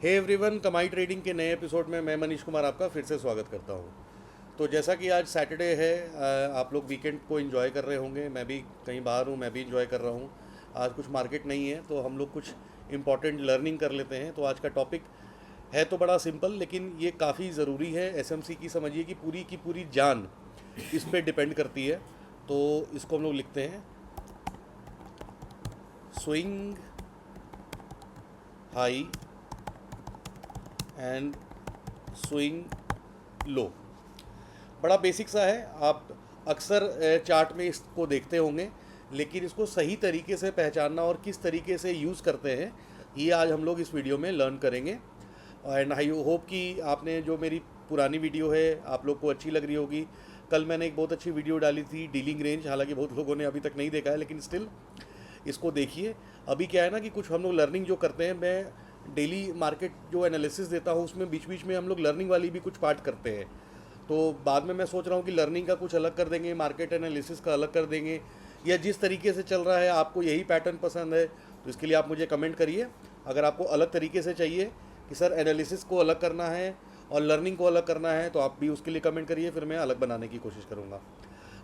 Hey everyone, कमाई trading के नए एपिसोड में मैं मनीष कुमार आपका फिर से स्वागत करता हूँ। तो जैसा कि आज सैटरडे है, आप लोग वीकेंड को एंजॉय कर रहे होंगे। मैं भी कहीं बाहर हूँ, मैं भी एंजॉय कर रहा हूँ। आज कुछ मार्केट नहीं है तो हम लोग कुछ इंपॉर्टेंट लर्निंग कर लेते हैं। तो आज का टॉपिक है तो बड़ा सिंपल, लेकिन ये काफ़ी ज़रूरी है। एसएमसी की समझिए कि पूरी जान इस पे डिपेंड करती है। तो इसको हम लोग लिखते हैं swing high and swing low. बड़ा बेसिक सा है, आप अक्सर चार्ट में इसको देखते होंगे, लेकिन इसको सही तरीके से पहचानना और किस तरीके से यूज़ करते हैं, ये आज हम लोग इस वीडियो में लर्न करेंगे। एंड आई होप कि आपने जो मेरी पुरानी वीडियो है आप लोग को अच्छी लग रही होगी। कल मैंने एक बहुत अच्छी वीडियो डाली थी डीलिंग रेंज, हालांकि बहुत लोगों ने अभी तक नहीं देखा है, लेकिन स्टिल इसको देखिए। अभी क्या है ना कि कुछ हम लोग लर्निंग जो करते हैं, मैं डेली मार्केट जो एनालिसिस देता हूँ उसमें बीच बीच में हम लोग लर्निंग वाली भी कुछ पार्ट करते हैं। तो बाद में मैं सोच रहा हूँ कि लर्निंग का कुछ अलग कर देंगे, मार्केट एनालिसिस का अलग कर देंगे, या जिस तरीके से चल रहा है आपको यही पैटर्न पसंद है तो इसके लिए आप मुझे कमेंट करिए। अगर आपको अलग तरीके से चाहिए कि सर एनालिसिस को अलग करना है और लर्निंग को अलग करना है, तो आप भी उसके लिए कमेंट करिए, फिर मैं अलग बनाने की कोशिश करूँगा।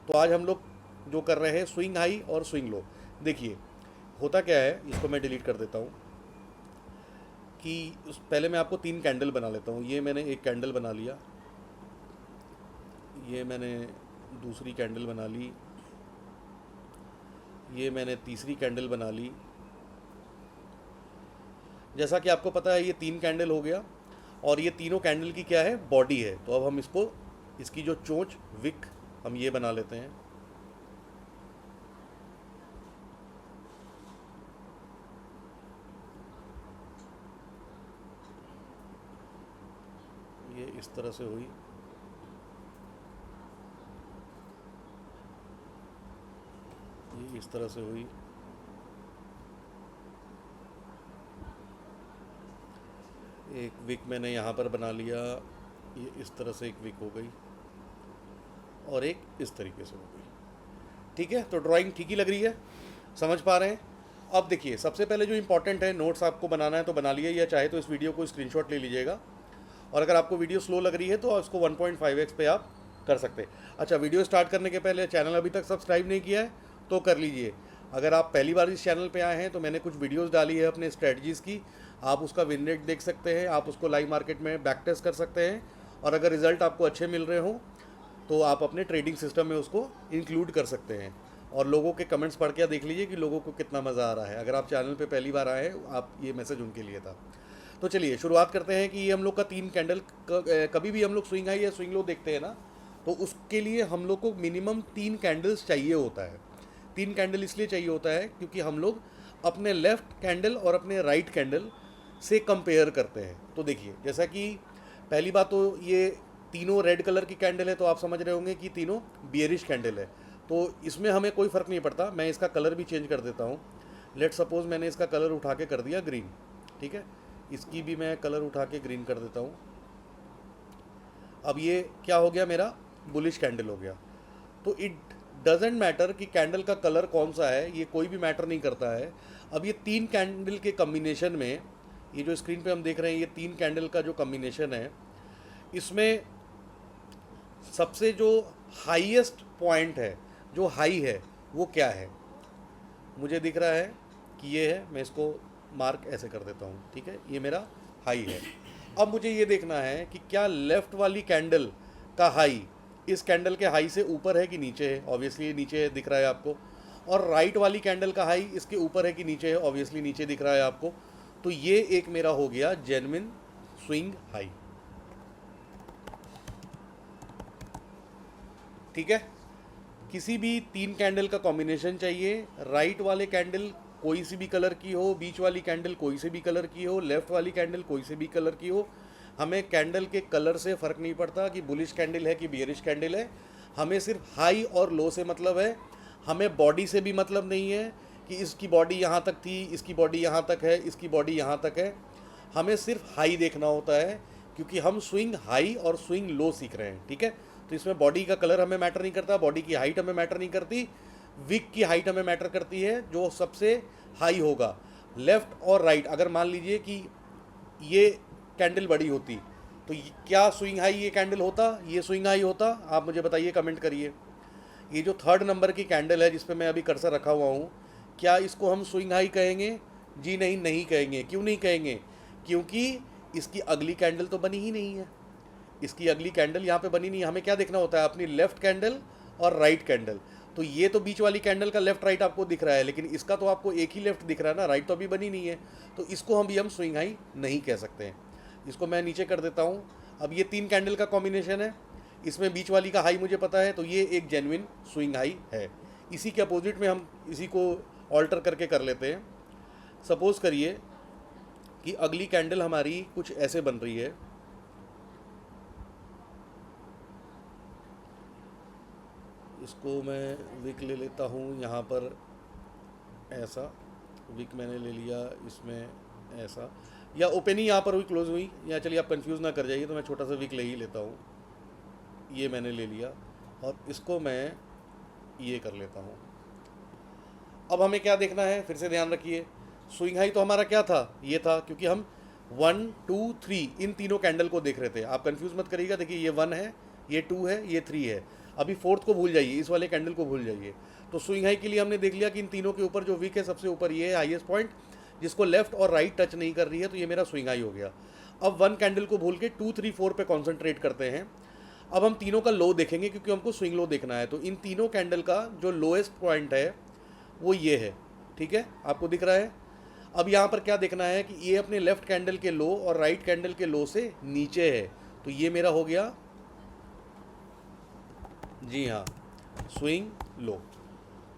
तो आज हम लोग जो कर रहे हैं स्विंग हाई और स्विंग लो। देखिए होता क्या है, इसको मैं डिलीट कर देता हूँ कि पहले मैं आपको 3 कैंडल बना लेता हूँ। ये मैंने एक कैंडल बना लिया, ये मैंने दूसरी कैंडल बना ली, ये मैंने तीसरी कैंडल बना ली। जैसा कि आपको पता है ये 3 कैंडल हो गया, और ये तीनों कैंडल की क्या है, बॉडी है। तो अब हम इसको, इसकी जो चोंच विक, हम ये बना लेते हैं। ये इस तरह से हुई, ये इस तरह से हुई, एक विक मैंने यहाँ पर बना लिया, ये इस तरह से एक विक हो गई, और एक इस तरीके से हो गई। ठीक है, तो ड्राइंग ठीक ही लग रही है, समझ पा रहे हैं। अब देखिए सबसे पहले जो इंपॉर्टेंट है, नोट्स आपको बनाना है तो बना लिए, या चाहे तो इस वीडियो को स्क्रीनशॉट ले लीजिएगा। और अगर आपको वीडियो स्लो लग रही है तो इसको 1.5x पे आप कर सकते हैं। अच्छा, वीडियो स्टार्ट करने के पहले चैनल अभी तक सब्सक्राइब नहीं किया है तो कर लीजिए। अगर आप पहली बार इस चैनल पे आए हैं तो मैंने कुछ वीडियोस डाली है अपने स्ट्रेटजीज़ की, आप उसका विन रेट देख सकते हैं, आप उसको लाइव मार्केट में बैक टेस्ट कर सकते हैं, और अगर रिज़ल्ट आपको अच्छे मिल रहे हों तो आप अपने ट्रेडिंग सिस्टम में उसको इंक्लूड कर सकते हैं। और लोगों के कमेंट्स पढ़ के देख लीजिए कि लोगों को कितना मज़ा आ रहा है। अगर आप चैनल पे पहली बार आए हैं, आप, ये मैसेज उनके लिए था। तो चलिए शुरुआत करते हैं कि ये हम लोग का 3 कैंडल, कभी भी हम लोग स्विंग हाई या स्विंग लो देखते हैं ना, तो उसके लिए हम लोग को मिनिमम 3 कैंडल्स चाहिए होता है। 3 कैंडल इसलिए चाहिए होता है क्योंकि हम लोग अपने लेफ्ट कैंडल और अपने राइट कैंडल से कंपेयर करते हैं। तो देखिए, जैसा कि पहली बात तो ये तीनों रेड कलर की कैंडल है, तो आप समझ रहे होंगे कि तीनों बियरिश कैंडल है। तो इसमें हमें कोई फ़र्क नहीं पड़ता। मैं इसका कलर भी चेंज कर देता हूँ। लेट सपोज मैंने इसका कलर उठा के कर दिया ग्रीन, ठीक है, इसकी भी मैं कलर उठा के ग्रीन कर देता हूँ। अब ये क्या हो गया, मेरा बुलिश कैंडल हो गया। तो इट डजेंट मैटर कि कैंडल का कलर कौन सा है, ये कोई भी मैटर नहीं करता है। अब ये 3 कैंडल के कम्बिनेशन में, ये जो स्क्रीन पे हम देख रहे हैं, ये 3 कैंडल का जो कम्बिनेशन है, इसमें सबसे जो हाईएस्ट पॉइंट है, जो हाई है, वो क्या है, मुझे दिख रहा है कि ये है। मैं इसको मार्क ऐसे कर देता हूँ, ठीक है, ये मेरा हाई है। अब मुझे ये देखना है कि क्या लेफ़्ट वाली कैंडल का हाई इस कैंडल के हाई से ऊपर है कि नीचे है। ऑब्वियसली ये नीचे दिख रहा है आपको। और राइट वाली कैंडल का हाई इसके ऊपर है कि नीचे है। ऑब्वियसली नीचे दिख रहा है आपको। तो ये एक मेरा हो गया जेन्युइन स्विंग हाई। ठीक है, किसी भी 3 कैंडल का कॉम्बिनेशन चाहिए। राइट वाले कैंडल कोई सी भी कलर की हो, बीच वाली कैंडल कोई से भी कलर की हो, लेफ्ट वाली कैंडल कोई से भी कलर की हो। हमें कैंडल के कलर से फ़र्क नहीं पड़ता कि बुलिश कैंडल है कि बियरिश कैंडल है। हमें सिर्फ हाई और लो से मतलब है। हमें बॉडी से भी मतलब नहीं है कि इसकी बॉडी यहाँ तक थी, इसकी बॉडी यहाँ तक है, इसकी बॉडी यहाँ तक है। हमें सिर्फ हाई देखना होता है, क्योंकि हम स्विंग हाई और स्विंग लो सीख रहे हैं। ठीक है, तो इसमें बॉडी का कलर हमें मैटर नहीं करता, बॉडी की हाइट हमें मैटर नहीं करती, विक की हाइट हमें मैटर करती है, जो सबसे हाई होगा। लेफ्ट और राइट, अगर मान लीजिए कि ये कैंडल बड़ी होती तो क्या स्विंग हाई ये कैंडल होता, ये स्विंग हाई होता? आप मुझे बताइए, कमेंट करिए। ये जो 3rd नंबर की कैंडल है जिस पे मैं अभी कर्सर रखा हुआ हूँ, क्या इसको हम स्विंग हाई कहेंगे? जी नहीं, नहीं कहेंगे। क्यों नहीं कहेंगे? क्योंकि इसकी अगली कैंडल तो बनी ही नहीं है। इसकी अगली कैंडल यहाँ पे बनी नहीं है। हमें क्या देखना होता है? अपनी लेफ्ट कैंडल और राइट कैंडल। तो ये तो बीच वाली कैंडल का लेफ्ट राइट आपको दिख रहा है, लेकिन इसका तो आपको एक ही लेफ्ट दिख रहा है ना, राइट तो अभी बनी नहीं है। तो इसको हम स्विंग हाई नहीं कह सकते हैं। इसको मैं नीचे कर देता हूँ। अब ये 3 कैंडल का कॉम्बिनेशन है, इसमें बीच वाली का हाई मुझे पता है, तो ये एक जेन्युइन स्विंग हाई है। इसी के अपोजिट में हम इसी को ऑल्टर करके कर लेते हैं। सपोज करिए कि अगली कैंडल हमारी कुछ ऐसे बन रही है। इसको मैं विक ले लेता हूँ यहाँ पर, ऐसा विक मैंने ले लिया, इसमें ऐसा, या ओपन ही यहाँ पर हुई, क्लोज हुई, या चलिए आप कंफ्यूज ना कर जाइए, तो मैं छोटा सा विक ले ही लेता हूँ। ये मैंने ले लिया और इसको मैं ये कर लेता हूँ। अब हमें क्या देखना है, फिर से ध्यान रखिए। स्विंग हाई तो हमारा क्या था? ये था, क्योंकि हम 1 2 3 इन तीनों कैंडल को देख रहे थे। आप कंफ्यूज मत करिएगा। देखिए, ये 1 है, ये 2 है, ये 3 है। अभी 4th को भूल जाइए, इस वाले कैंडल को भूल जाइए। तो स्विंग हाई के लिए हमने देख लिया कि इन तीनों के ऊपर जो विक है सबसे ऊपर ये है हाईएस्ट पॉइंट, जिसको लेफ्ट और राइट टच नहीं कर रही है, तो ये मेरा स्विंग हाई हो गया। अब 1 कैंडल को भूल के 2 3 4 पे कॉन्सेंट्रेट करते हैं। अब हम तीनों का लो देखेंगे, क्योंकि हमको स्विंग लो देखना है। तो इन तीनों कैंडल का जो लोएस्ट पॉइंट है वो ये है, ठीक है, आपको दिख रहा है। अब यहाँ पर क्या देखना है कि ये अपने लेफ्ट कैंडल के लो और राइट कैंडल के लो से नीचे है, तो ये मेरा हो गया, जी हाँ, स्विंग लो।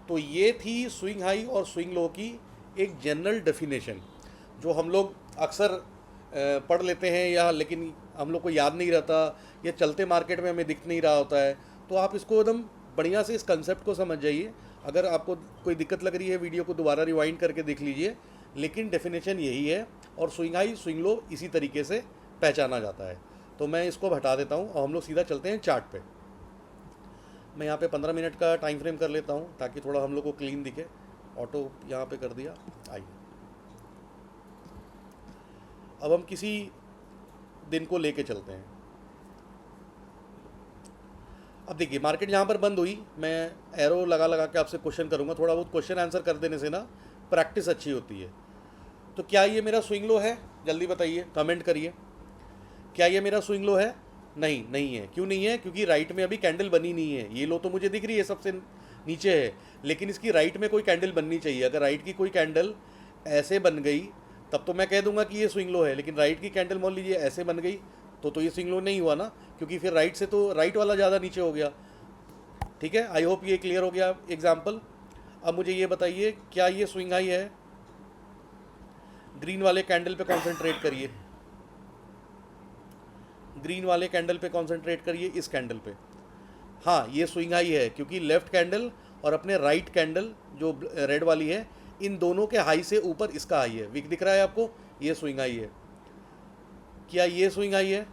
तो ये थी स्विंग हाई और स्विंग लो की एक जनरल डेफिनेशन, जो हम लोग अक्सर पढ़ लेते हैं, या लेकिन हम लोग को याद नहीं रहता, या चलते मार्केट में हमें दिख नहीं रहा होता है। तो आप इसको एकदम बढ़िया से इस कंसेप्ट को समझ जाइए। अगर आपको कोई दिक्कत लग रही है, वीडियो को दोबारा रिवाइंड करके देख लीजिए, लेकिन डेफिनेशन यही है। और स्विंग हाई स्विंग लो इसी तरीके से पहचाना जाता है। तो मैं इसको हटा देता हूँ और हम लोग सीधा चलते हैं चार्ट पे। मैं यहाँ पे 15 मिनट का टाइम फ्रेम कर लेता हूँ, ताकि थोड़ा हम लोग को क्लीन दिखे। ऑटो यहाँ पे कर दिया। आइए, अब हम किसी दिन को लेके चलते हैं। अब देखिए, मार्केट यहाँ पर बंद हुई। मैं एरो लगा लगा के आपसे क्वेश्चन करूँगा। थोड़ा बहुत क्वेश्चन आंसर कर देने से ना प्रैक्टिस अच्छी होती है। तो क्या ये मेरा स्विंग लो है? जल्दी बताइए, कमेंट करिए। क्या ये मेरा स्विंग लो है? नहीं, नहीं है। क्यों नहीं है? क्योंकि राइट में अभी कैंडल बनी नहीं है। ये लो तो मुझे दिख रही है सबसे नीचे है, लेकिन इसकी राइट में कोई कैंडल बननी चाहिए। अगर राइट की कोई कैंडल ऐसे बन गई तब तो मैं कह दूंगा कि ये स्विंग लो है, लेकिन राइट की कैंडल मान लीजिए ऐसे बन गई तो ये स्विंग लो नहीं हुआ ना, क्योंकि फिर राइट से तो राइट वाला ज़्यादा नीचे हो गया। ठीक है, आई होप ये क्लियर हो गया एग्जाम्पल। अब मुझे ये बताइए, क्या ये स्विंग हाई है? ग्रीन वाले कैंडल पे कॉन्सेंट्रेट करिए, ग्रीन वाले कैंडल पे कॉन्सेंट्रेट करिए, इस कैंडल पे। हाँ, ये स्विंग हाई है, क्योंकि लेफ्ट कैंडल और अपने राइट कैंडल जो रेड वाली है, इन दोनों के हाई से ऊपर इसका हाई है। विक दिख रहा है आपको? ये स्विंग हाई है। क्या ये स्विंग हाई है?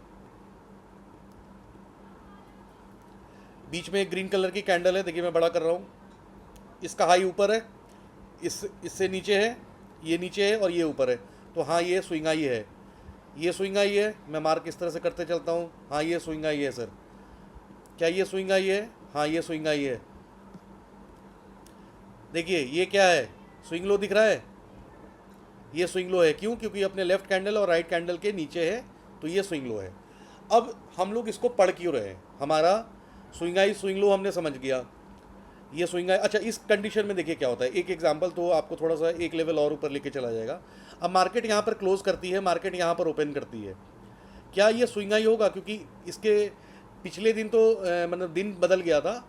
बीच में एक ग्रीन कलर की कैंडल है, देखिए मैं बड़ा कर रहा हूँ। इसका हाई ऊपर है, इससे नीचे है, ये नीचे है और ये ऊपर है। तो हाँ, ये स्विंग हाई है। ये स्विंग हाई है। मैं मार्क इस तरह से करते चलता हूँ। हाँ, ये स्विंग हाई है सर। क्या ये स्विंग हाई है? हाँ, ये स्विंग हाई है। देखिए, ये क्या है? स्विंग लो दिख रहा है? ये स्विंग लो है। क्यों? क्योंकि अपने लेफ्ट कैंडल और राइट कैंडल के नीचे है, तो ये स्विंग लो है। अब हम लोग इसको पढ़ क्यों रहे हैं? हमारा स्विंग हाई स्विंग लो हमने समझ गया, ये स्विंग हाई। अच्छा, इस कंडीशन में देखिए क्या होता है। एक एग्जांपल तो आपको थोड़ा सा एक लेवल और ऊपर लेके चला जाएगा। अब मार्केट यहाँ पर क्लोज करती है, मार्केट यहाँ पर ओपन करती है। क्या ये स्विंग हाई होगा? क्योंकि इसके पिछले दिन तो मतलब दिन बदल गया था,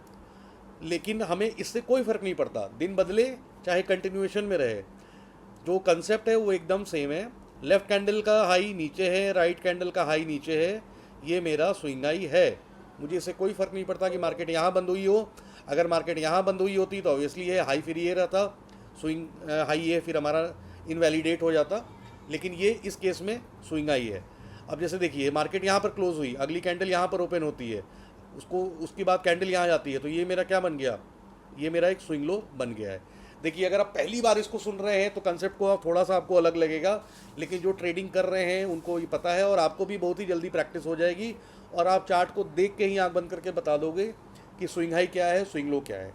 लेकिन हमें इससे कोई फ़र्क नहीं पड़ता। दिन बदले चाहे कंटिन्यूएशन में रहे, जो कंसेप्ट है वो एकदम सेम है। लेफ्ट कैंडल का हाई नीचे है, राइट कैंडल का हाई नीचे है, ये मेरा स्विंग हाई है। मुझे इससे कोई फ़र्क नहीं पड़ता कि मार्केट यहाँ बंद हुई हो। अगर मार्केट यहाँ बंद हुई होती तो ऑब्वियसली ये हाई फिर ये रहता, स्विंग हाई ये फिर हमारा इनवैलिडेट हो जाता, लेकिन ये इस केस में स्विंग हाई है। अब जैसे देखिए, मार्केट यहाँ पर क्लोज हुई, अगली कैंडल यहाँ पर ओपन होती है, उसकी बाद कैंडल यहाँ जाती है, तो ये मेरा क्या बन गया? ये मेरा एक स्विंग लो बन गया है। देखिए अगर आप पहली बार इसको सुन रहे हैं तो कंसेप्ट को आप थोड़ा सा आपको अलग लगेगा, लेकिन जो ट्रेडिंग कर रहे हैं उनको ये पता है और आपको भी बहुत ही जल्दी प्रैक्टिस हो जाएगी और आप चार्ट को देख के ही आंख बंद करके बता दोगे कि स्विंग हाई क्या है, स्विंग लो क्या है।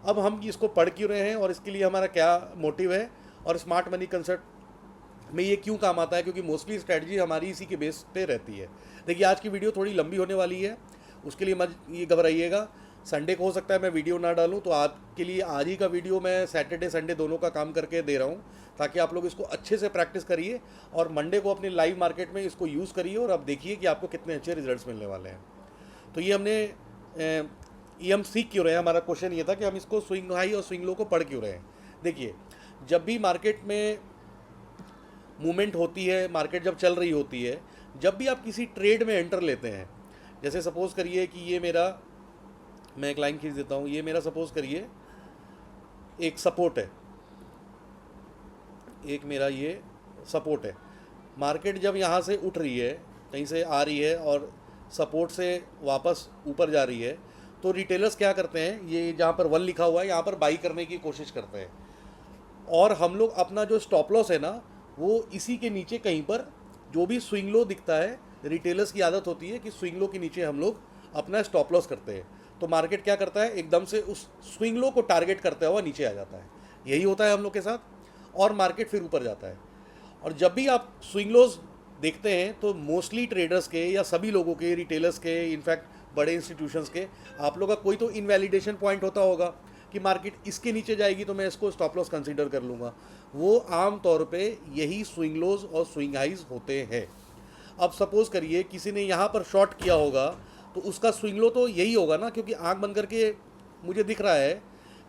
अब हम इसको पढ़ क्यों रहे हैं और इसके लिए हमारा क्या मोटिव है और स्मार्ट मनी कंसेप्ट में ये क्यों काम आता है, क्योंकि मोस्टली स्ट्रैटेजी हमारी इसी के बेस पे रहती है। देखिए आज की वीडियो थोड़ी लंबी होने वाली है, उसके लिए मत ये घबराइएगा। संडे को हो सकता है मैं वीडियो ना डालूं, तो आपके लिए आज ही का वीडियो मैं सैटरडे संडे दोनों का काम करके दे रहा हूं, ताकि आप लोग इसको अच्छे से प्रैक्टिस करिए और मंडे को अपने लाइव मार्केट में इसको यूज़ करिए और अब देखिए कि आपको कितने अच्छे रिजल्ट्स मिलने वाले हैं। तो ये हम सीख क्यों रहे हैं, हमारा क्वेश्चन ये था कि हम इसको स्विंग हाई और स्विंग लो को पढ़ क्यों रहे हैं। देखिए जब भी मार्केट में मूवमेंट होती है, मार्केट जब चल रही होती है, जब भी आप किसी ट्रेड में एंटर लेते हैं, जैसे सपोज़ करिए कि ये मेरा, मैं एक लाइन खींच देता हूँ, ये मेरा सपोज़ करिए एक सपोर्ट है, एक मेरा ये सपोर्ट है। मार्केट जब यहाँ से उठ रही है, कहीं से आ रही है और सपोर्ट से वापस ऊपर जा रही है, तो रिटेलर्स क्या करते हैं, ये जहाँ पर 1 लिखा हुआ है यहाँ पर बाई करने की कोशिश करते हैं और हम लोग अपना जो स्टॉप लॉस है ना वो इसी के नीचे कहीं पर, जो भी स्विंग लो दिखता है, रिटेलर्स की आदत होती है कि स्विंग लो के नीचे हम लोग अपना स्टॉप लॉस करते हैं। तो मार्केट क्या करता है, एकदम से उस स्विंग लो को टारगेट करते हुआ नीचे आ जाता है। यही होता है हम लोग के साथ और मार्केट फिर ऊपर जाता है। और जब भी आप स्विंग लोज देखते हैं तो मोस्टली ट्रेडर्स के या सभी लोगों के, रिटेलर्स के, इनफैक्ट बड़े इंस्टीट्यूशंस के, आप लोगों का कोई तो इनवैलिडेशन पॉइंट होता होगा कि मार्केट इसके नीचे जाएगी तो मैं इसको स्टॉप लॉस कंसीडर कर लूँगा। वो आम तौर पे यही स्विंग लोज और स्विंग हाइज होते हैं। अब सपोज़ करिए किसी ने यहाँ पर शॉर्ट किया होगा तो उसका स्विंग लो तो यही होगा ना, क्योंकि आंख बंद करके मुझे दिख रहा है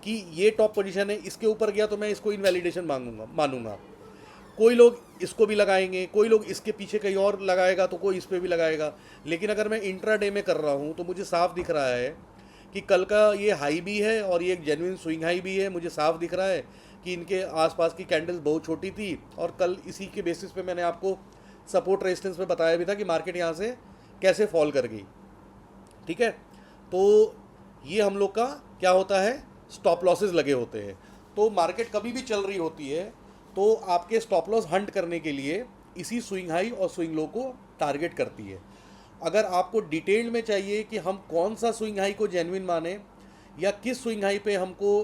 कि ये टॉप पोजीशन है, इसके ऊपर गया तो मैं इसको इनवैलिडेशन मानूंगा। कोई लोग इसको भी लगाएंगे, कोई लोग इसके पीछे कहीं और लगाएगा तो कोई इस पर भी लगाएगा। लेकिन अगर मैं इंट्राडे में कर रहा हूँ तो मुझे साफ दिख रहा है कि कल का ये हाई भी है और ये एक जेन्युइन स्विंग हाई भी है। मुझे साफ दिख रहा है कि इनके आसपास की कैंडल्स बहुत छोटी थी और कल इसी के बेसिस पे मैंने आपको सपोर्ट रेजिस्टेंस पे बताया भी था कि मार्केट यहाँ से कैसे फॉल कर गई। ठीक है, तो ये हम लोग का क्या होता है, स्टॉप लॉसेस लगे होते हैं। तो मार्केट कभी भी चल रही होती है तो आपके स्टॉप लॉस हंट करने के लिए इसी स्विंग हाई और स्विंग लो को टारगेट करती है। अगर आपको डिटेल में चाहिए कि हम कौन सा स्विंग हाई को जेन्युइन माने या किस स्विंग हाई पे हमको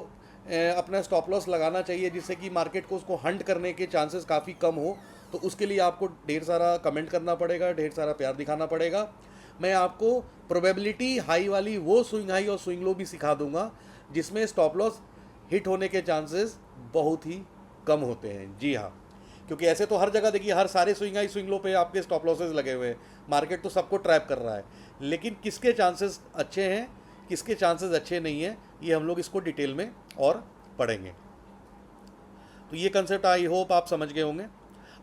अपना स्टॉप लॉस लगाना चाहिए जिससे कि मार्केट को उसको हंट करने के चांसेस काफ़ी कम हो, तो उसके लिए आपको ढेर सारा कमेंट करना पड़ेगा, ढेर सारा प्यार दिखाना पड़ेगा। मैं आपको प्रोबेबिलिटी हाई वाली वो स्विंग हाई और स्विंग लो भी सिखा दूंगा जिसमें स्टॉप लॉस हिट होने के चांसेस बहुत ही कम होते हैं। जी हाँ, क्योंकि ऐसे तो हर जगह देखिए, हर सारे स्विंग हाई स्विंग लो पे आपके स्टॉप लॉसेस लगे हुए हैं। मार्केट तो सबको ट्रैप कर रहा है, लेकिन किसके चांसेस अच्छे हैं, किसके चांसेस अच्छे नहीं हैं, ये हम लोग इसको डिटेल में और पढ़ेंगे। तो ये कंसेप्ट आई होप आप समझ गए होंगे।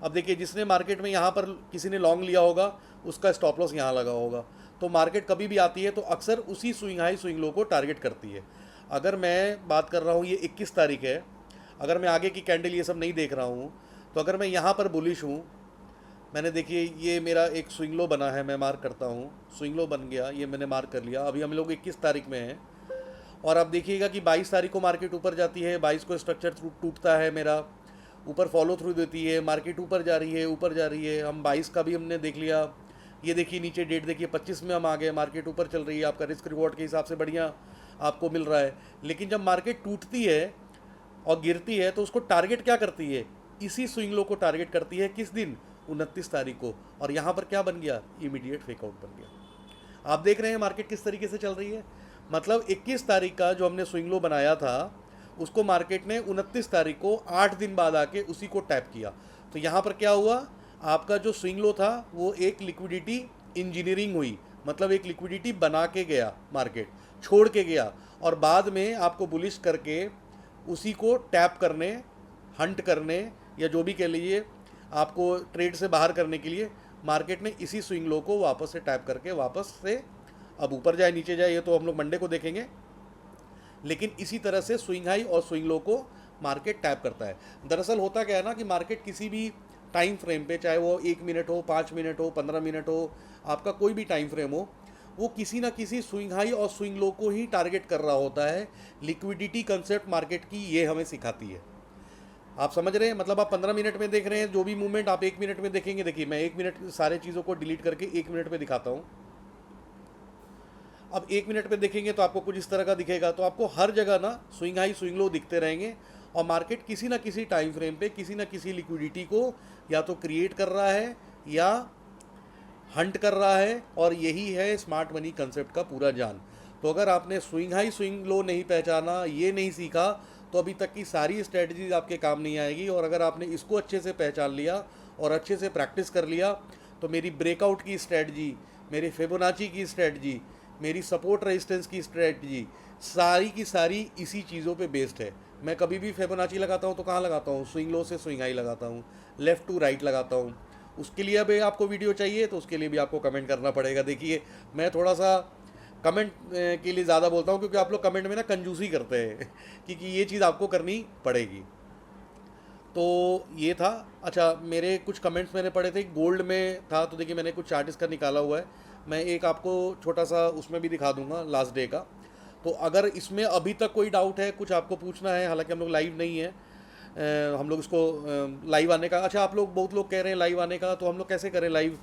अब देखिए जिसने मार्केट में यहाँ पर किसी ने लॉन्ग लिया होगा उसका स्टॉप लॉस यहाँ लगा होगा, तो मार्केट कभी भी आती है तो अक्सर उसी स्विंग हाई स्विंग लो को टारगेट करती है। अगर मैं बात कर रहा हूँ, ये 21 तारीख है, अगर मैं आगे की कैंडल ये सब नहीं देख रहा हूँ तो अगर मैं यहाँ पर बुलिश हूँ, मैंने देखिए ये मेरा एक स्विंग लो बना है, मैं मार्क करता हूँ, स्विंग लो बन गया, ये मैंने मार्क कर लिया। अभी हम लोग 21 तारीख में हैं और आप देखिएगा कि 22 तारीख को मार्केट ऊपर जाती है, 22 को स्ट्रक्चर टूटता है मेरा, ऊपर फॉलो थ्रू देती है, मार्केट ऊपर जा रही है, ऊपर जा रही है। हम 22 का भी हमने देख लिया, ये देखिए नीचे डेट देखिए 25 में हम आ गए, मार्केट ऊपर चल रही है, आपका रिस्क रिवॉर्ड के हिसाब से बढ़िया आपको मिल रहा है। लेकिन जब मार्केट टूटती है और गिरती है तो उसको टारगेट क्या करती है, इसी स्विंग लो को टारगेट करती है। किस दिन, 29 तारीख को। और यहाँ पर क्या बन गया, इमीडिएट फेकआउट बन गया। आप देख रहे हैं मार्केट किस तरीके से चल रही है। मतलब 21 तारीख का जो हमने स्विंग लो बनाया था उसको मार्केट ने 29 तारीख को 8 दिन बाद आके उसी को टैप किया। तो यहाँ पर क्या हुआ, आपका जो स्विंग लो था वो एक लिक्विडिटी इंजीनियरिंग हुई, मतलब एक लिक्विडिटी बना के गया, मार्केट छोड़ के गया और बाद में आपको बुलिश करके उसी को टैप करने, हंट करने या जो भी कह लीजिए, आपको ट्रेड से बाहर करने के लिए मार्केट ने इसी स्विंग लो को वापस से टैप करके वापस से अब ऊपर जाए नीचे जाए ये तो हम लोग मंडे को देखेंगे, लेकिन इसी तरह से स्विंग हाई और स्विंग लो को मार्केट टैप करता है। दरअसल होता क्या है ना कि मार्केट किसी भी टाइम फ्रेम पे, चाहे वो 1 मिनट हो, 5 मिनट हो, 15 मिनट हो, आपका कोई भी टाइम फ्रेम हो, वो किसी ना किसी स्विंग हाई और स्विंग लो को ही टारगेट कर रहा होता है। लिक्विडिटी कंसेप्ट मार्केट की ये हमें सिखाती है। आप समझ रहे हैं? मतलब आप 15 मिनट में देख रहे हैं जो भी मूवमेंट आप 1 मिनट में देखेंगे। देखिए मैं 1 मिनट सारे चीज़ों को डिलीट करके 1 मिनट में दिखाता हूँ। अब 1 मिनट में देखेंगे तो आपको कुछ इस तरह का दिखेगा। तो आपको हर जगह ना स्विंग हाई स्विंग लो दिखते रहेंगे, और मार्केट किसी ना किसी टाइम फ्रेम पे किसी ना किसी लिक्विडिटी को या तो क्रिएट कर रहा है या हंट कर रहा है, और यही है स्मार्ट मनी कंसेप्ट का पूरा जान। तो अगर आपने स्विंग हाई स्विंग लो नहीं पहचाना, ये नहीं सीखा, तो अभी तक की सारी स्ट्रेटजीज आपके काम नहीं आएगी। और अगर आपने इसको अच्छे से पहचान लिया और अच्छे से प्रैक्टिस कर लिया, तो मेरी ब्रेकआउट की स्ट्रेटजी, मेरी फिबोनाची की स्ट्रेटजी, मेरी सपोर्ट रेजिस्टेंस की स्ट्रेटजी, सारी की सारी इसी चीज़ों पे बेस्ड है। मैं कभी भी फिबोनाची लगाता हूँ तो कहाँ लगाता हूँ? स्विंग लो से स्विंग हाई लगाता हूँ, लेफ़्ट टू राइट लगाता हूँ। उसके लिए अभी आपको वीडियो चाहिए तो उसके लिए भी आपको कमेंट करना पड़ेगा। देखिए मैं थोड़ा सा कमेंट के लिए ज़्यादा बोलता हूँ, क्योंकि आप लोग कमेंट में ना कंजूसी करते हैं क्योंकि ये चीज़ आपको करनी पड़ेगी। तो ये था। अच्छा, मेरे कुछ कमेंट्स मैंने पढ़े थे, गोल्ड में था, तो देखिए मैंने कुछ चार्ट इसका निकाला हुआ है। मैं एक आपको छोटा सा उसमें भी दिखा दूंगा लास्ट डे का। तो अगर इसमें अभी तक कोई डाउट है, कुछ आपको पूछना है, हालांकि हम लोग लाइव नहीं है, हम लोग इसको लाइव आने का, अच्छा आप लोग बहुत लोग कह रहे हैं लाइव आने का, तो हम लोग कैसे करें लाइव?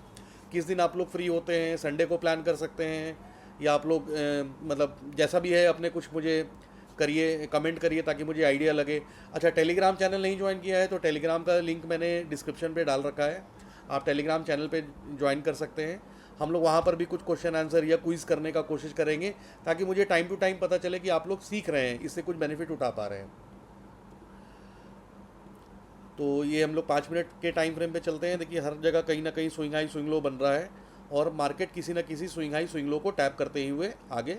किस दिन आप लोग फ्री होते हैं? संडे को प्लान कर सकते हैं, या आप लोग मतलब जैसा भी है अपने कुछ मुझे करिए, कमेंट करिए ताकि मुझे आइडिया लगे। अच्छा, टेलीग्राम चैनल नहीं ज्वाइन किया है तो टेलीग्राम का लिंक मैंने डिस्क्रिप्शन पे डाल रखा है, आप टेलीग्राम चैनल पे ज्वाइन कर सकते हैं। हम लोग वहाँ पर भी कुछ क्वेश्चन आंसर या क्विज़ करने का कोशिश करेंगे, ताकि मुझे टाइम टू टाइम पता चले कि आप लोग सीख रहे हैं, इससे कुछ बेनिफिट उठा पा रहे हैं। तो ये हम लोग 5 मिनट के टाइम फ्रेम पे चलते हैं। देखिए हर जगह कहीं ना कहीं स्विंग हाई स्विंग लो बन रहा है, और मार्केट किसी ना किसी स्विंग हाई स्विंग लो को टैप करते ही हुए आगे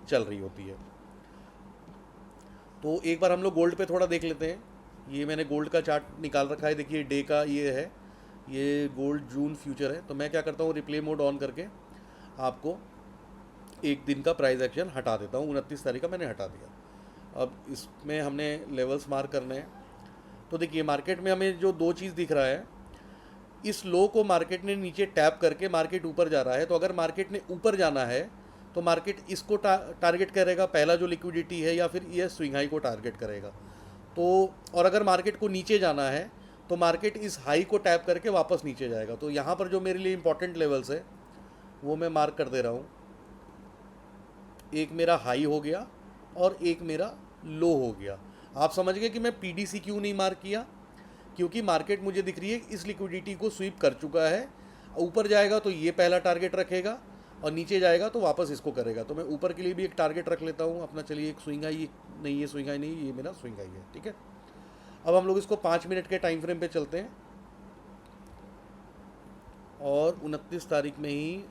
चल रही होती है। तो एक बार हम लोग गोल्ड पे थोड़ा देख लेते हैं। ये मैंने गोल्ड का चार्ट निकाल रखा है, देखिए डे का ये है, ये गोल्ड जून फ्यूचर है। तो मैं क्या करता हूँ, रिप्ले मोड ऑन करके आपको एक दिन का प्राइस एक्शन हटा देता हूँ। 29 तारीख का मैंने हटा दिया। अब इसमें हमने लेवल्स मार्क करने हैं। तो देखिए मार्केट में हमें जो दो चीज़ दिख रहा है, इस लो को मार्केट ने नीचे टैप करके मार्केट ऊपर जा रहा है। तो अगर मार्केट ने ऊपर जाना है तो मार्केट इसको टारगेट करेगा, पहला जो लिक्विडिटी है, या फिर ये स्विंग हाई को टारगेट करेगा। तो और अगर मार्केट को नीचे जाना है तो मार्केट इस हाई को टैप करके वापस नीचे जाएगा। तो यहाँ पर जो मेरे लिए इंपॉर्टेंट लेवल्स है वो मैं मार्क कर दे रहा हूँ। एक मेरा हाई हो गया और एक मेरा लो हो गया। आप समझ गए कि मैं पीडीसी क्यों नहीं मार्क किया? क्योंकि मार्केट मुझे दिख रही है इस लिक्विडिटी को स्वीप कर चुका है। ऊपर जाएगा तो ये पहला टारगेट रखेगा, और नीचे जाएगा तो वापस इसको करेगा। तो मैं ऊपर के लिए भी एक टारगेट रख लेता हूँ अपना। चलिए एक स्विंग हाई नहीं, ये स्विंग हाई नहीं, ये मेरा स्विंग हाई है, ठीक है। अब हम लोग इसको 5 मिनट के टाइम फ्रेम पे चलते हैं, और 29 तारीख में ही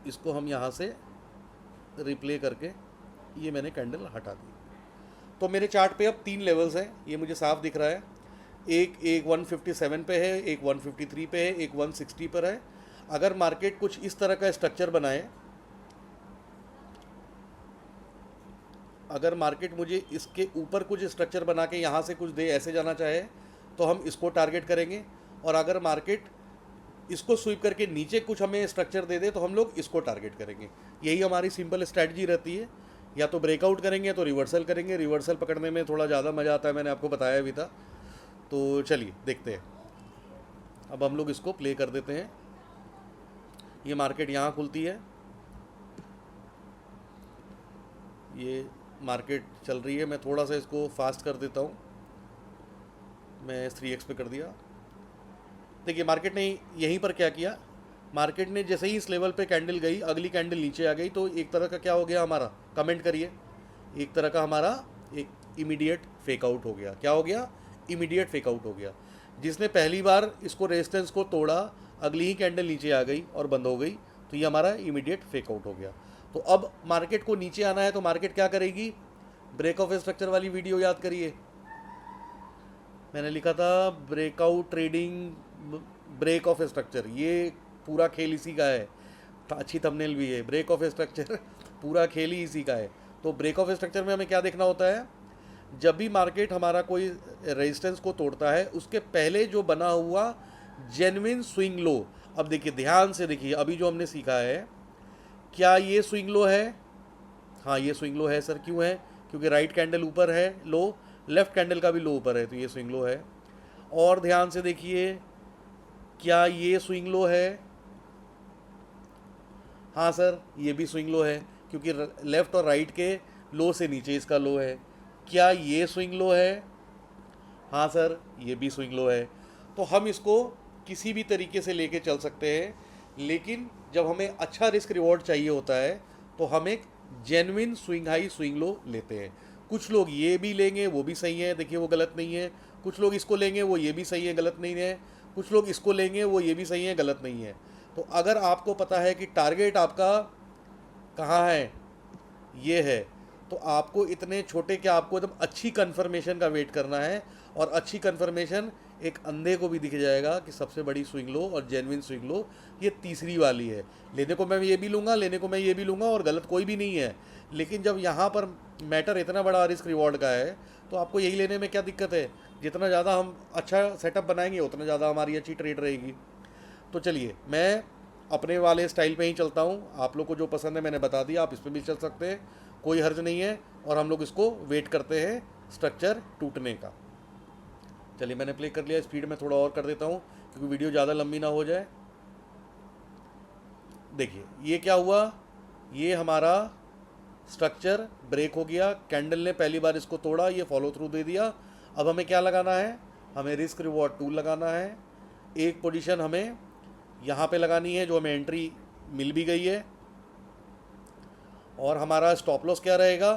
इसको हम यहाँ से रिप्ले करके ये मैंने कैंडल हटा दी। तो मेरे चार्ट पे अब 3 लेवल्स हैं, ये मुझे साफ दिख रहा है। एक 157 पे है, एक 153 पे है, एक 160 पर है। अगर मार्केट कुछ इस तरह का स्ट्रक्चर बनाए, अगर मार्केट मुझे इसके ऊपर कुछ स्ट्रक्चर बना के यहाँ से कुछ दे, ऐसे जाना चाहे, तो हम इसको टारगेट करेंगे। और अगर मार्केट इसको स्वीप करके नीचे कुछ हमें स्ट्रक्चर दे दे तो हम लोग इसको टारगेट करेंगे। यही हमारी सिंपल स्ट्रैटेजी रहती है। या तो ब्रेकआउट करेंगे तो रिवर्सल करेंगे। रिवर्सल पकड़ने में थोड़ा ज़्यादा मज़ा आता है, मैंने आपको बताया भी था। तो चलिए देखते हैं। अब हम लोग इसको प्ले कर देते हैं। ये मार्केट यहाँ खुलती है, ये मार्केट चल रही है। मैं थोड़ा सा इसको फास्ट कर देता हूँ, मैं 3x पे कर दिया। देखिए मार्केट ने यहीं पर क्या किया, मार्केट ने जैसे ही इस लेवल पे कैंडल गई, अगली कैंडल नीचे आ गई। तो एक तरह का क्या हो गया हमारा, कमेंट करिए, एक तरह का हमारा एक इमीडिएट फेकआउट हो गया। क्या हो गया? इमीडिएट फेकआउट हो गया। जिसने पहली बार इसको रेजिस्टेंस को तोड़ा, अगली ही कैंडल नीचे आ गई और बंद हो गई, तो ये हमारा इमीडिएट फेकआउट हो गया। तो अब मार्केट को नीचे आना है तो मार्केट क्या करेगी? ब्रेक ऑफ स्ट्रक्चर वाली वीडियो याद करिए, मैंने लिखा था breakout trading, break of structure, ये पूरा खेल इसी का है। अच्छी थंबनेल भी है, ब्रेक ऑफ स्ट्रक्चर पूरा खेल ही इसी का है। तो ब्रेक ऑफ स्ट्रक्चर में हमें क्या देखना होता है, जब भी मार्केट हमारा कोई रेजिस्टेंस को तोड़ता है, उसके पहले जो बना हुआ जेन्युइन स्विंग लो। अब देखिए ध्यान से देखिए, अभी जो हमने सीखा है क्या ये स्विंग लो है? हाँ ये स्विंग लो है सर। क्यों है? क्योंकि राइट कैंडल ऊपर है लो, लेफ्ट कैंडल का भी लो ऊपर है, तो ये स्विंग लो है। और ध्यान से देखिए, क्या ये स्विंग लो है? हाँ सर ये भी स्विंग लो है, क्योंकि लेफ्ट और राइट के लो से नीचे इसका लो है। क्या ये स्विंग लो है? हाँ सर ये भी स्विंग लो है। तो हम इसको किसी भी तरीके से लेके चल सकते हैं, लेकिन जब हमें अच्छा रिस्क रिवॉर्ड चाहिए होता है तो हम एक genuine swing high swing low लेते हैं। कुछ लोग ये भी लेंगे, वो भी सही है, देखिए वो गलत नहीं है। कुछ लोग इसको लेंगे, वो ये भी सही है, गलत नहीं है। कुछ लोग इसको लेंगे, वो ये भी सही है, गलत नहीं है। तो अगर आपको पता है कि टारगेट आपका कहाँ है, ये है, तो आपको इतने छोटे क्या, आपको एकदम अच्छी कन्फर्मेशन का वेट करना है। और अच्छी कन्फर्मेशन एक अंधे को भी दिख जाएगा कि सबसे बड़ी स्विंग लो और जेन्युइन स्विंग लो ये तीसरी वाली है। लेने को मैं ये भी लूँगा, लेने को मैं ये भी लूँगा, और गलत कोई भी नहीं है। लेकिन जब यहाँ पर मैटर इतना बड़ा रिस्क रिवॉर्ड का है, तो आपको यही लेने में क्या दिक्कत है? जितना ज़्यादा हम अच्छा सेटअप बनाएंगे उतना ज़्यादा हमारी अच्छी ट्रेड रहेगी। तो चलिए मैं अपने वाले स्टाइल पे ही चलता हूँ। आप लोग को जो पसंद है मैंने बता दिया, आप इस पर भी चल सकते हैं, कोई हर्ज नहीं है। और हम लोग इसको वेट करते हैं स्ट्रक्चर टूटने का। चलिए मैंने प्ले कर लिया, स्पीड में थोड़ा और कर देता हूँ क्योंकि वीडियो ज़्यादा लंबी ना हो जाए। देखिए ये क्या हुआ, ये हमारा स्ट्रक्चर ब्रेक हो गया। कैंडल ने पहली बार इसको तोड़ा, ये फॉलो थ्रू दे दिया। अब हमें क्या लगाना है? हमें रिस्क रिवॉर्ड टूल लगाना है। एक पोजीशन हमें यहाँ पे लगानी है जो हमें एंट्री मिल भी गई है। और हमारा स्टॉप लॉस क्या रहेगा?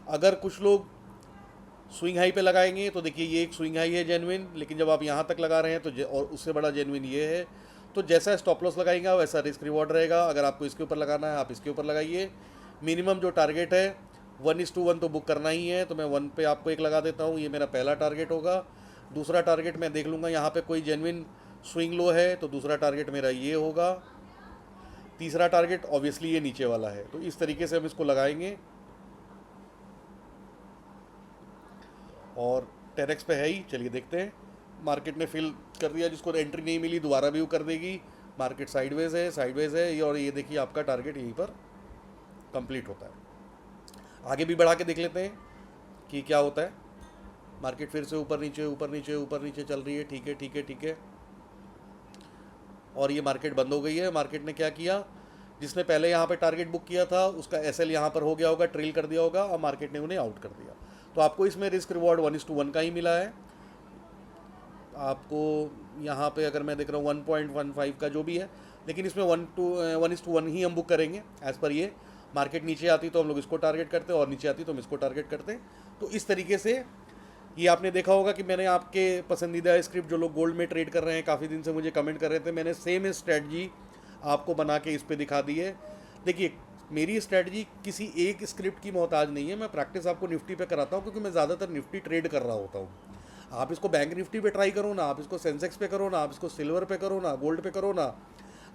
अगर कुछ लोग स्विंग हाई पे लगाएंगे तो देखिए ये एक स्विंग हाई है जेन्युइन, लेकिन जब आप यहाँ तक लगा रहे हैं तो और उससे बड़ा जेन्युइन ये है। तो जैसा स्टॉप लॉस लगाएंगे वैसा रिस्क रिवॉर्ड रहेगा। अगर आपको इसके ऊपर लगाना है आप इसके ऊपर लगाइए। मिनिमम जो टारगेट है 1:1 तो बुक करना ही है, तो मैं 1 पे आपको एक लगा देता हूँ। ये मेरा पहला टारगेट होगा। दूसरा टारगेट मैं देख लूँगा यहाँ पे कोई जेन्युइन स्विंग लो है, तो दूसरा टारगेट मेरा ये होगा। तीसरा टारगेट ऑब्वियसली ये नीचे वाला है। तो इस तरीके से हम इसको लगाएंगे। और 10x पे है ही, चलिए देखते हैं। मार्केट ने फिल कर दिया, जिसको एंट्री नहीं मिली दोबारा भी वो कर देगी। मार्केट साइडवेज है, साइडवेज है ये, और ये देखिए आपका टारगेट यहीं पर कंप्लीट होता है। आगे भी बढ़ा के देख लेते हैं कि क्या होता है। मार्केट फिर से ऊपर नीचे ऊपर नीचे ऊपर नीचे चल रही है। ठीक है ठीक है ठीक है। और ये मार्केट बंद हो गई है। मार्केट ने क्या किया, जिसने पहले यहाँ पे टारगेट बुक किया था उसका एसएल यहाँ पर हो गया होगा, ट्रेल कर दिया होगा, और मार्केट ने उन्हें आउट कर दिया। तो आपको इसमें रिस्क रिवॉर्ड 1:1 का ही मिला है। आपको यहाँ पे अगर मैं देख रहा हूँ 1.15 का जो भी है, लेकिन इसमें 1:1 ही हम बुक करेंगे एज़ पर ये। मार्केट नीचे आती तो हम लोग इसको टारगेट करते, और नीचे आती तो हम इसको टारगेट करते। तो इस तरीके से ये आपने देखा होगा कि मैंने आपके पसंदीदा स्क्रिप्ट, जो लोग गोल्ड में ट्रेड कर रहे हैं, काफ़ी दिन से मुझे कमेंट कर रहे थे, मैंने सेम स्ट्रेटजी आपको बना के इस पर दिखा दी है। देखिए मेरी स्ट्रेटजी किसी एक स्क्रिप्ट की मोहताज नहीं है। मैं प्रैक्टिस आपको निफ्टी पे कराता हूँ क्योंकि मैं ज़्यादातर निफ्टी ट्रेड कर रहा होता हूँ। आप इसको बैंक निफ्टी पे ट्राई करो ना, आप इसको सेंसेक्स पे करो ना, आप इसको सिल्वर पे करो ना, गोल्ड पे करो ना,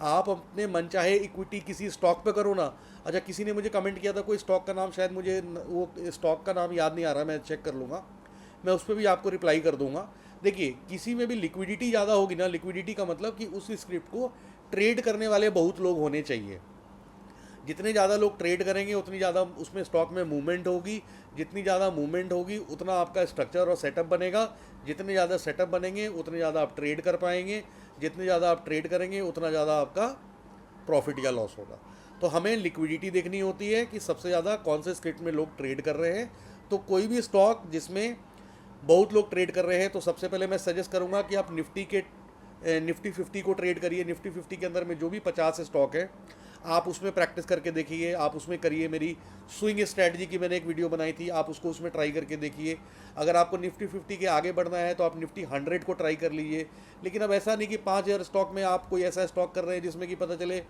आप अपने मन चाहे इक्विटी किसी स्टॉक पे करो ना। अच्छा किसी ने मुझे कमेंट किया था कोई स्टॉक का नाम, शायद मुझे वो स्टॉक का नाम याद नहीं आ रहा, मैं चेक कर लूँगा, मैं उस पर भी आपको रिप्लाई कर दूंगा। देखिए किसी में भी लिक्विडिटी ज़्यादा होगी ना, लिक्विडिटी का मतलब कि उस स्क्रिप्ट को ट्रेड करने वाले बहुत लोग होने चाहिए। जितने ज़्यादा लोग ट्रेड करेंगे उतनी ज़्यादा उसमें स्टॉक में मूवमेंट होगी। जितनी ज़्यादा मूवमेंट होगी उतना आपका स्ट्रक्चर और सेटअप बनेगा। जितने ज़्यादा सेटअप बनेंगे उतने ज़्यादा आप ट्रेड कर पाएंगे। जितने ज़्यादा आप ट्रेड करेंगे उतना ज़्यादा आपका प्रॉफिट या लॉस होगा। तो हमें लिक्विडिटी देखनी होती है कि सबसे ज़्यादा कौन से स्क्रिप्ट में लोग ट्रेड कर रहे हैं। तो कोई भी स्टॉक जिसमें बहुत लोग ट्रेड कर रहे हैं, तो सबसे पहले मैं सजेस्ट करूंगा कि आप निफ्टी 50 को ट्रेड करिए। निफ्टी 50 के अंदर में जो भी 50 स्टॉक है आप उसमें प्रैक्टिस करके देखिए, आप उसमें करिए। मेरी स्विंग स्ट्रैटेजी की मैंने एक वीडियो बनाई थी, आप उसको उसमें ट्राई करके देखिए। अगर आपको निफ्टी 50 के आगे बढ़ना है तो आप निफ्टी 100 को ट्राई कर लीजिए। लेकिन अब ऐसा नहीं कि 5000 स्टॉक में आप कोई ऐसा स्टॉक कर रहे हैं जिसमें कि पता चले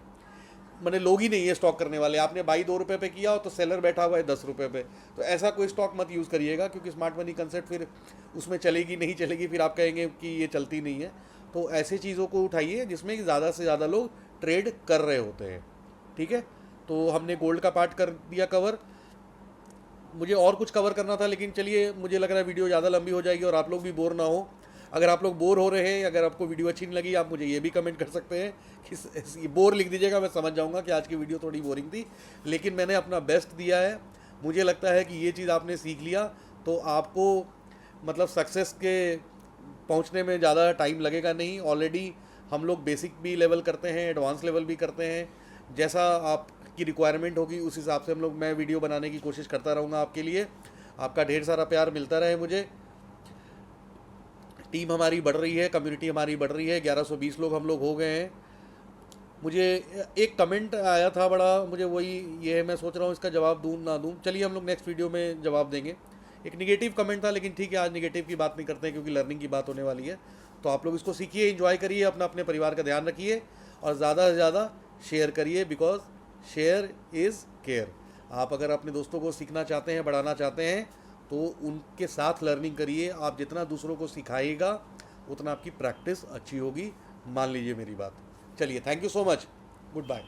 मैंने लोग ही नहीं है स्टॉक करने वाले, आपने बाई 2 रुपये पे किया हो तो सेलर बैठा हुआ है 10 रुपये पे। तो ऐसा कोई स्टॉक मत यूज़ करिएगा, क्योंकि स्मार्ट मनी कंसेप्ट फिर उसमें चलेगी नहीं चलेगी, फिर आप कहेंगे कि ये चलती नहीं है। तो ऐसे चीज़ों को उठाइए जिसमें ज़्यादा से ज़्यादा लोग ट्रेड कर रहे होते हैं। ठीक है, तो हमने गोल्ड का पार्ट कर दिया कवर। मुझे और कुछ कवर करना था, लेकिन चलिए मुझे लग रहा है वीडियो ज़्यादा लंबी हो जाएगी और आप लोग भी बोर ना हो। अगर आप लोग बोर हो रहे हैं, अगर आपको वीडियो अच्छी नहीं लगी, आप मुझे ये भी कमेंट कर सकते हैं कि बोर लिख दीजिएगा, मैं समझ जाऊंगा कि आज की वीडियो थोड़ी बोरिंग थी, लेकिन मैंने अपना बेस्ट दिया है। मुझे लगता है कि ये चीज़ आपने सीख लिया तो आपको मतलब सक्सेस के पहुंचने में ज़्यादा टाइम लगेगा नहीं। ऑलरेडी हम लोग बेसिक भी लेवल करते हैं, एडवांस लेवल भी करते हैं, जैसा आपकी रिक्वायरमेंट होगी उस हिसाब से मैं वीडियो बनाने की कोशिश करता रहूँगा आपके लिए। आपका ढेर सारा प्यार मिलता रहे मुझे। टीम हमारी बढ़ रही है, कम्युनिटी हमारी बढ़ रही है, 1120 लोग हम लोग हो गए हैं। मुझे एक कमेंट आया था बड़ा, मुझे वही ये है, मैं सोच रहा हूँ इसका जवाब दूँ ना दूँ, चलिए हम लोग नेक्स्ट वीडियो में जवाब देंगे। एक निगेटिव कमेंट था, लेकिन ठीक है, आज निगेटिव की बात नहीं करते हैं क्योंकि लर्निंग की बात होने वाली है। तो आप लोग इसको सीखिए, एंजॉय करिए, अपना अपने परिवार का ध्यान रखिए और ज़्यादा से ज़्यादा शेयर करिए, बिकॉज शेयर इज़ केयर। आप अगर अपने दोस्तों को सीखना चाहते हैं, बढ़ाना चाहते हैं, तो उनके साथ लर्निंग करिए। आप जितना दूसरों को सिखाइएगा उतना आपकी प्रैक्टिस अच्छी होगी, मान लीजिए मेरी बात। चलिए, thank you so much, good bye.